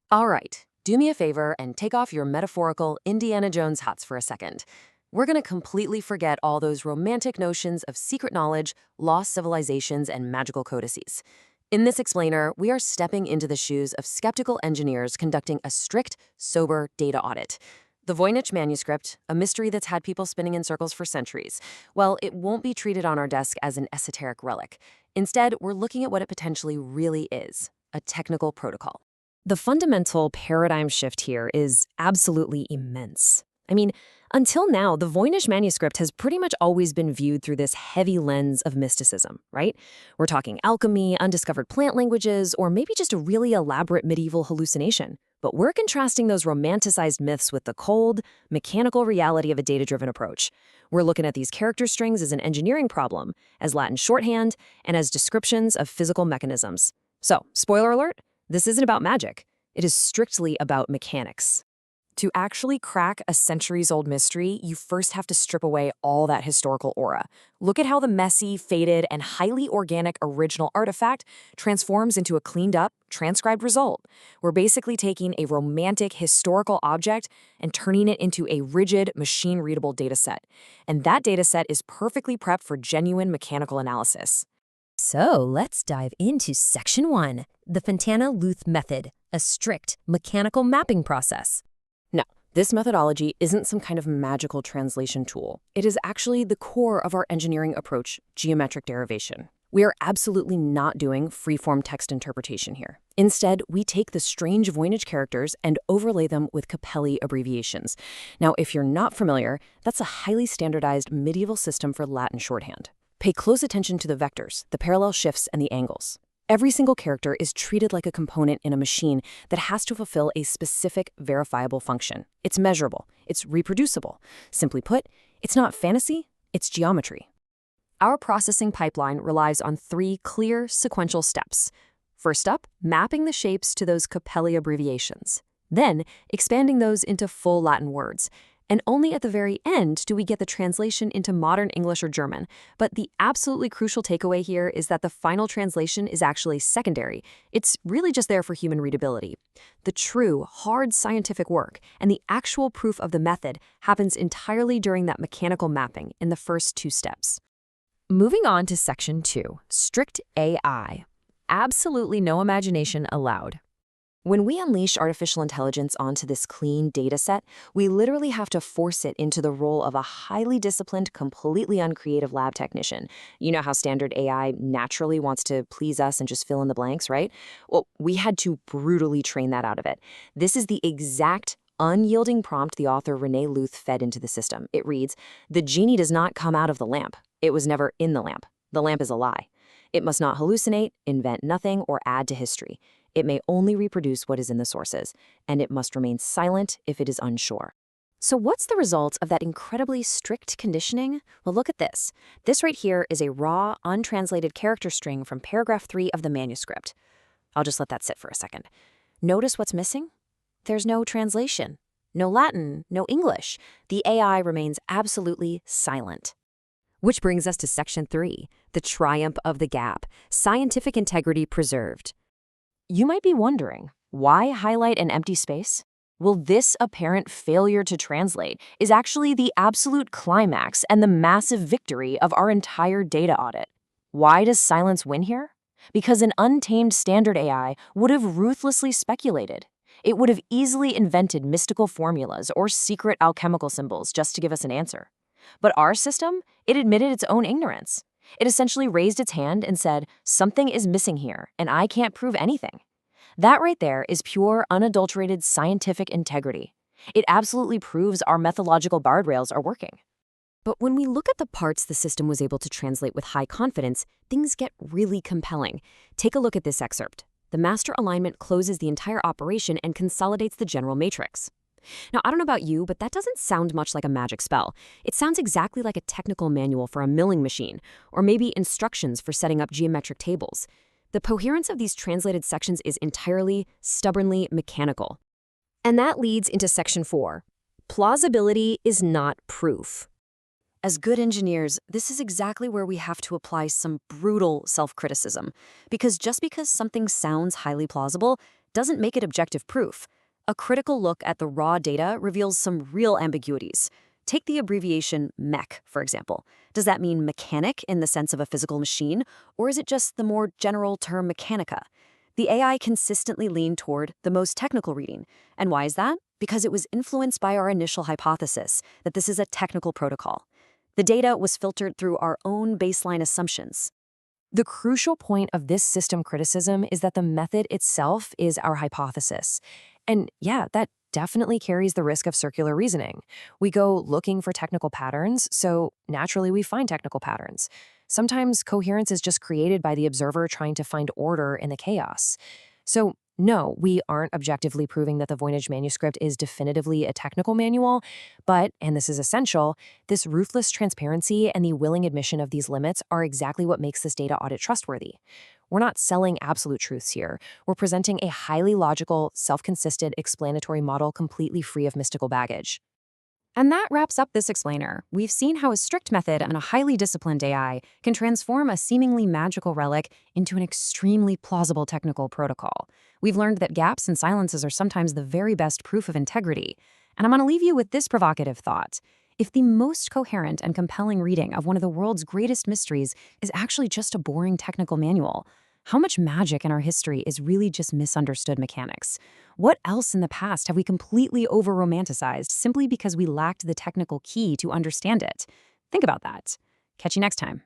All right, do me a favor and take off your metaphorical Indiana Jones hats for a second. We're going to completely forget all those romantic notions of secret knowledge, lost civilizations, and magical codices. In this explainer, we are stepping into the shoes of skeptical engineers conducting a strict, sober data audit. The Voynich manuscript, a mystery that's had people spinning in circles for centuries, well, it won't be treated on our desk as an esoteric relic. Instead, we're looking at what it potentially really is, a technical protocol. The fundamental paradigm shift here is absolutely immense. I mean, until now, the Voynich manuscript has pretty much always been viewed through this heavy lens of mysticism, right? We're talking alchemy, undiscovered plant languages, or maybe just a really elaborate medieval hallucination. But we're contrasting those romanticized myths with the cold, mechanical reality of a data-driven approach. We're looking at these character strings as an engineering problem, as Latin shorthand, and as descriptions of physical mechanisms. So, spoiler alert, this isn't about magic. It is strictly about mechanics. To actually crack a centuries-old mystery, you first have to strip away all that historical aura. Look at how the messy, faded, and highly organic original artifact transforms into a cleaned-up, transcribed result. We're basically taking a romantic, historical object and turning it into a rigid, machine-readable dataset. And that dataset is perfectly prepped for genuine mechanical analysis. So let's dive into Section 1, the Fontana-Lüth method, a strict mechanical mapping process. No, this methodology isn't some kind of magical translation tool. It is actually the core of our engineering approach, geometric derivation. We are absolutely not doing free-form text interpretation here. Instead, we take the strange Voynich characters and overlay them with Capelli abbreviations. Now, if you're not familiar, that's a highly standardized medieval system for Latin shorthand. Pay close attention to the vectors, the parallel shifts, and the angles. Every single character is treated like a component in a machine that has to fulfill a specific verifiable function. It's measurable. It's reproducible. Simply put, it's not fantasy, it's geometry. Our processing pipeline relies on 3 clear, sequential steps. First up, mapping the shapes to those Capelli abbreviations. Then, expanding those into full Latin words. And only at the very end do we get the translation into modern English or German. But the absolutely crucial takeaway here is that the final translation is actually secondary. It's really just there for human readability. The true, hard scientific work and the actual proof of the method happens entirely during that mechanical mapping in the first 2 steps. Moving on to Section 2, strict AI. Absolutely no imagination allowed. When we unleash artificial intelligence onto this clean data set, we literally have to force it into the role of a highly disciplined, completely uncreative lab technician. You know how standard AI naturally wants to please us and just fill in the blanks, right? Well, we had to brutally train that out of it. This is the exact unyielding prompt the author René Lüth fed into the system. It reads, "The genie does not come out of the lamp. It was never in the lamp. The lamp is a lie. It must not hallucinate, invent nothing, or add to history. It may only reproduce what is in the sources, and it must remain silent if it is unsure." So what's the result of that incredibly strict conditioning? Well, look at this. This right here is a raw, untranslated character string from paragraph 3 of the manuscript. I'll just let that sit for a second. Notice what's missing? There's no translation, no Latin, no English. The AI remains absolutely silent. Which brings us to Section 3, the triumph of the gap, scientific integrity preserved. You might be wondering, why highlight an empty space? Well, this apparent failure to translate is actually the absolute climax and the massive victory of our entire data audit. Why does silence win here? Because an untamed standard AI would have ruthlessly speculated. It would have easily invented mystical formulas or secret alchemical symbols just to give us an answer. But our system, it admitted its own ignorance. It essentially raised its hand and said, something is missing here, and I can't prove anything. That right there is pure, unadulterated scientific integrity. It absolutely proves our methodological guardrails are working. But when we look at the parts the system was able to translate with high confidence, things get really compelling. Take a look at this excerpt. The master alignment closes the entire operation and consolidates the general matrix. Now, I don't know about you, but that doesn't sound much like a magic spell. It sounds exactly like a technical manual for a milling machine, or maybe instructions for setting up geometric tables. The coherence of these translated sections is entirely, stubbornly mechanical. And that leads into Section 4. Plausibility is not proof. As good engineers, this is exactly where we have to apply some brutal self-criticism. Because just because something sounds highly plausible doesn't make it objective proof. A critical look at the raw data reveals some real ambiguities. Take the abbreviation mech, for example. Does that mean mechanic in the sense of a physical machine, or is it just the more general term mechanica? The AI consistently leaned toward the most technical reading. And why is that? Because it was influenced by our initial hypothesis that this is a technical protocol. The data was filtered through our own baseline assumptions. The crucial point of this system criticism is that the method itself is our hypothesis. And yeah, that definitely carries the risk of circular reasoning. We go looking for technical patterns, so naturally we find technical patterns. Sometimes coherence is just created by the observer trying to find order in the chaos. So no, we aren't objectively proving that the Voynich manuscript is definitively a technical manual, but, and this is essential, this ruthless transparency and the willing admission of these limits are exactly what makes this data audit trustworthy. We're not selling absolute truths here. We're presenting a highly logical, self-consistent, explanatory model completely free of mystical baggage. And that wraps up this explainer. We've seen how a strict method and a highly disciplined AI can transform a seemingly magical relic into an extremely plausible technical protocol. We've learned that gaps and silences are sometimes the very best proof of integrity. And I'm going to leave you with this provocative thought. If the most coherent and compelling reading of one of the world's greatest mysteries is actually just a boring technical manual, how much magic in our history is really just misunderstood mechanics? What else in the past have we completely over-romanticized simply because we lacked the technical key to understand it? Think about that. Catch you next time.